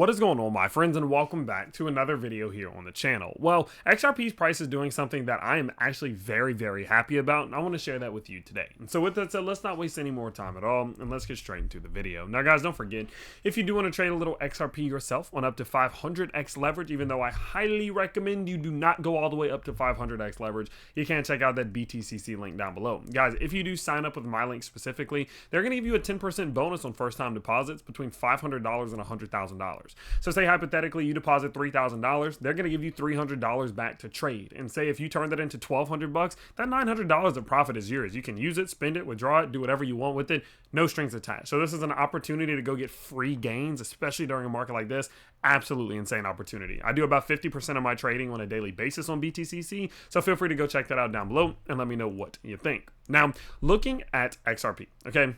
What is going on, my friends, and welcome back to another video here on the channel. Well, XRP's price is doing something that I am actually very happy about, and I want to share that with you today. And so with that said, let's not waste any more time at all, and let's get straight into the video. Now guys, don't forget, if you do want to trade a little XRP yourself on up to 500x leverage, even though I highly recommend you do not go all the way up to 500x leverage, you can check out that BTCC link down below. Guys, if you do sign up with my link specifically, they're going to give you a 10% bonus on first time deposits between $500 and $100,000. So say hypothetically you deposit $3,000, they're going to give you $300 back to trade. And say if you turn that into $1,200, that $900 of profit is yours. You can use it, spend it, withdraw it, do whatever you want with it, no strings attached. So this is an opportunity to go get free gains, especially during a market like this. Absolutely insane opportunity. I do about 50% of my trading on a daily basis on BTCC, so feel free to go check that out down below and let me know what you think. Now, looking at XRP, okay?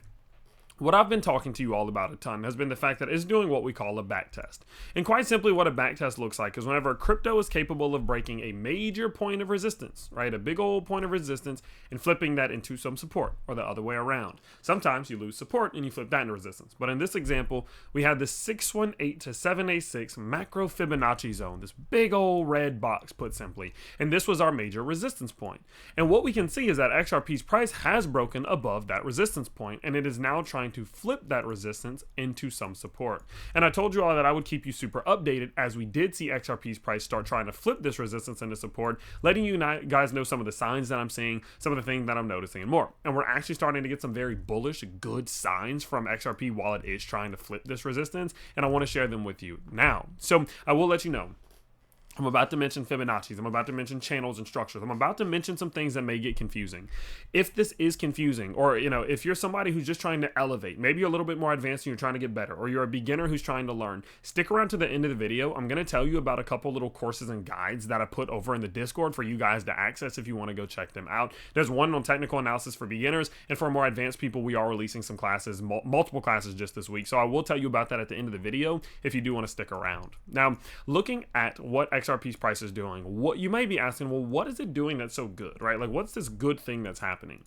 What I've been talking to you all about a ton has been the fact that it's doing what we call a backtest. And quite simply what a backtest looks like is whenever crypto is capable of breaking a major point of resistance, right? A big old point of resistance and flipping that into some support or the other way around. Sometimes you lose support and you flip that into resistance. But in this example, we had the 618 to 786 macro Fibonacci zone, this big old red box put simply. And this was our major resistance point. And what we can see is that XRP's price has broken above that resistance point and it is now trying to flip that resistance into some support. And I told you all that I would keep you super updated as we did see XRP's price start trying to flip this resistance into support, letting you guys know some of the signs that I'm seeing, some of the things that I'm noticing and more. And we're actually starting to get some very bullish, good signs from XRP while it is trying to flip this resistance, and I want to share them with you now. So I will let you know. I'm about to mention Fibonacci's. I'm about to mention channels and structures. I'm about to mention some things that may get confusing. If this is confusing, or if you're somebody who's just trying to elevate, maybe you're a little bit more advanced and you're trying to get better, or you're a beginner who's trying to learn, stick around to the end of the video. I'm going to tell you about a couple little courses and guides that I put over in the Discord for you guys to access if you want to go check them out. There's one on technical analysis for beginners, and for more advanced people, we are releasing some classes, multiple classes just this week. So I will tell you about that at the end of the video if you do want to stick around. Now, looking at what XRP's price is doing, what you may be asking, well, what is it doing that's so good, right? Like, what's this good thing that's happening?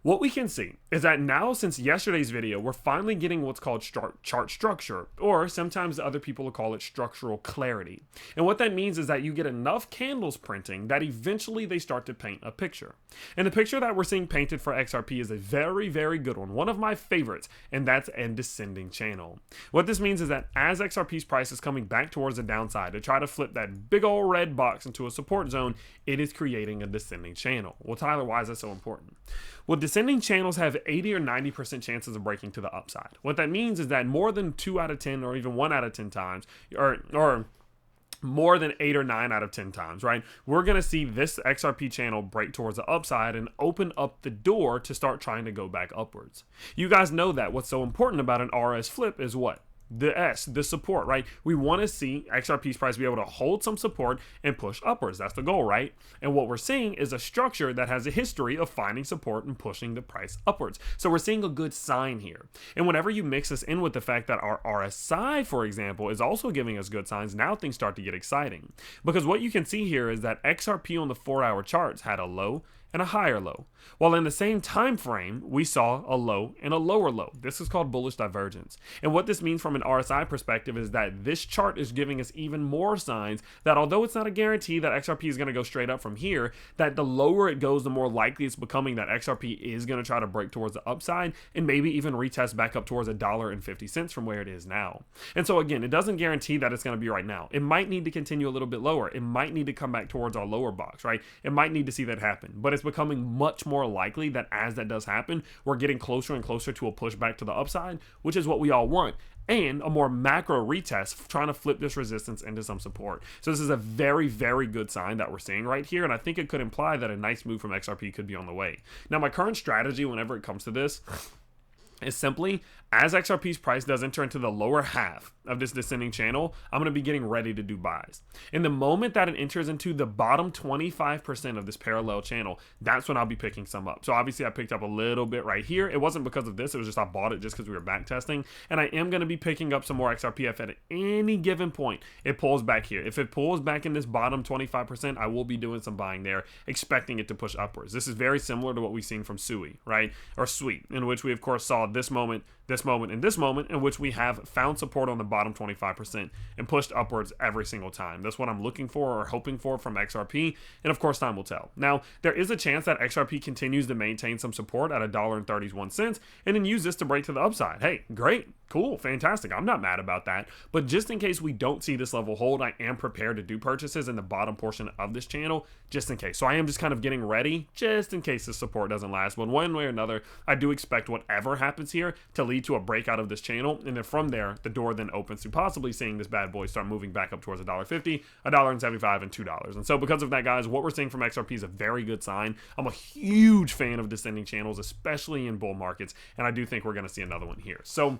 What we can see is that now, since yesterday's video, we're finally getting what's called chart structure, or sometimes other people will call it structural clarity. And what that means is that you get enough candles printing that eventually they start to paint a picture. And the picture that we're seeing painted for XRP is a very good one of my favorites, and that's a descending channel. What this means is that as XRP's price is coming back towards the downside to try to flip that big old red box into a support zone, it is creating a descending channel. Well, Tyler, why is that so important? Well, descending channels have 80 or 90% chances of breaking to the upside. What that means is that more than 2 out of 10 or even 1 out of 10 times, or more than 8 or 9 out of 10 times, right? We're going to see this XRP channel break towards the upside and open up the door to start trying to go back upwards. You guys know that what's so important about an RS flip is what? The support, right? We want to see XRP's price be able to hold some support and push upwards. That's the goal, right? And what we're seeing is a structure that has a history of finding support and pushing the price upwards. So we're seeing a good sign here. And whenever you mix this in with the fact that our RSI, for example, is also giving us good signs, now things start to get exciting. Because what you can see here is that XRP on the 4-hour charts had a low and a higher low, while in the same time frame we saw a low and a lower low. This is called bullish divergence. And what this means from an RSI perspective is that this chart is giving us even more signs that although it's not a guarantee that XRP is going to go straight up from here, that the lower it goes, the more likely it's becoming that XRP is going to try to break towards the upside and maybe even retest back up towards $1.50 from where it is now. And so again, it doesn't guarantee that it's going to be right now. It might need to continue a little bit lower. It might need to come back towards our lower box, right? It might need to see that happen, but it's becoming much more likely that as that does happen, we're getting closer and closer to a pushback to the upside, which is what we all want, and a more macro retest trying to flip this resistance into some support. So this is a very good sign that we're seeing right here, and I think it could imply that a nice move from XRP could be on the way. Now, my current strategy whenever it comes to this is simply, as XRP's price does enter into the lower half of this descending channel, I'm going to be getting ready to do buys. In the moment that it enters into the bottom 25% of this parallel channel, that's when I'll be picking some up. So obviously I picked up a little bit right here. It wasn't because of this. It was just I bought it just because we were back testing. And I am going to be picking up some more XRP if at any given point it pulls back here. If it pulls back in this bottom 25%, I will be doing some buying there, expecting it to push upwards. This is very similar to what we've seen from SUI, right? Or SWEET, in which we of course saw this moment, this moment, and this moment, in which we have found support on the bottom 25% and pushed upwards every single time. That's what I'm looking for or hoping for from XRP, and of course time will tell. Now, there is a chance that XRP continues to maintain some support at $1.31 and then use this to break to the upside. Hey, great, cool, fantastic. I'm not mad about that. But just in case we don't see this level hold, I am prepared to do purchases in the bottom portion of this channel, just in case. So I am just kind of getting ready just in case this support doesn't last. But one way or another, I do expect whatever happens here to lead to a breakout of this channel, and then from there, the door then opens to possibly seeing this bad boy start moving back up towards $1.50, $1.75, and $2. And so because of that, guys, what we're seeing from XRP is a very good sign. I'm a huge fan of descending channels, especially in bull markets, and I do think we're going to see another one here. So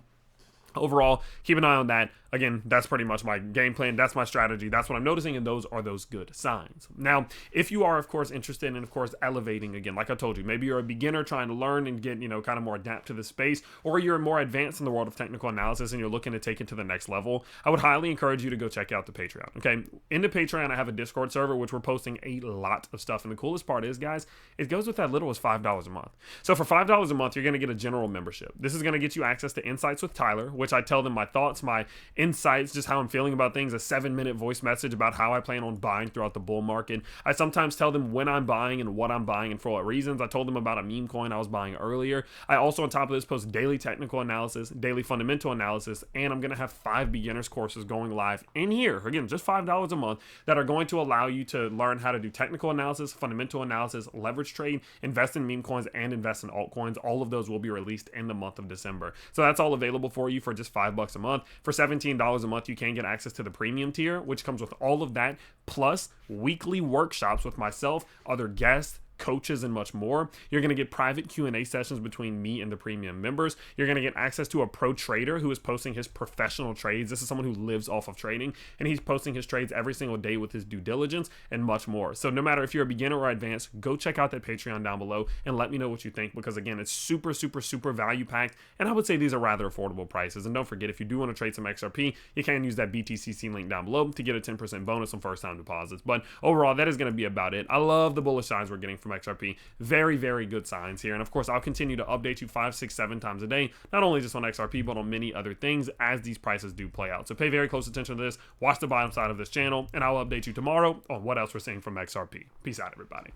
overall, keep an eye on that. Again, that's pretty much my game plan. That's my strategy. That's what I'm noticing, and those are those good signs. Now, if you are, of course, interested in, of course, elevating, again, like I told you, maybe you're a beginner trying to learn and get, kind of more adapt to the space, or you're more advanced in the world of technical analysis and you're looking to take it to the next level, I would highly encourage you to go check out the Patreon, okay? In the Patreon, I have a Discord server, which we're posting a lot of stuff, and the coolest part is, guys, it goes with that little as $5 a month. So for $5 a month, you're going to get a general membership. This is going to get you access to Insights with Tyler, which I tell them my thoughts, my insights, just how I'm feeling about things, a 7-minute voice message about how I plan on buying throughout the bull market. I sometimes tell them when I'm buying and what I'm buying and for what reasons. I told them about a meme coin I was buying earlier. I also, on top of this, post daily technical analysis, daily fundamental analysis, and I'm going to have 5 beginners courses going live in here. Again, just $5 a month that are going to allow you to learn how to do technical analysis, fundamental analysis, leverage trade, invest in meme coins, and invest in altcoins. All of those will be released in the month of December. So that's all available for you for just $5 a month. For $17 a month, you can get access to the premium tier, which comes with all of that, plus weekly workshops with myself, other guests, coaches, and much more. You're going to get private Q&A sessions between me and the premium members. You're going to get access to a pro trader who is posting his professional trades. This is someone who lives off of trading, and he's posting his trades every single day with his due diligence and much more. So no matter if you're a beginner or advanced, go check out that Patreon down below and let me know what you think, because again, it's super, super, super value packed, and I would say these are rather affordable prices. And don't forget, if you do want to trade some XRP, you can use that BTCC link down below to get a 10% bonus on first time deposits. But overall, that is going to be about it. I love the bullish signs we're getting from XRP. Very, very good signs here. And of course, I'll continue to update you 5, 6, 7 times a day, not only just on XRP, but on many other things as these prices do play out. So pay very close attention to this, watch the bottom side of this channel, and I'll update you tomorrow on what else we're seeing from XRP. Peace out, everybody.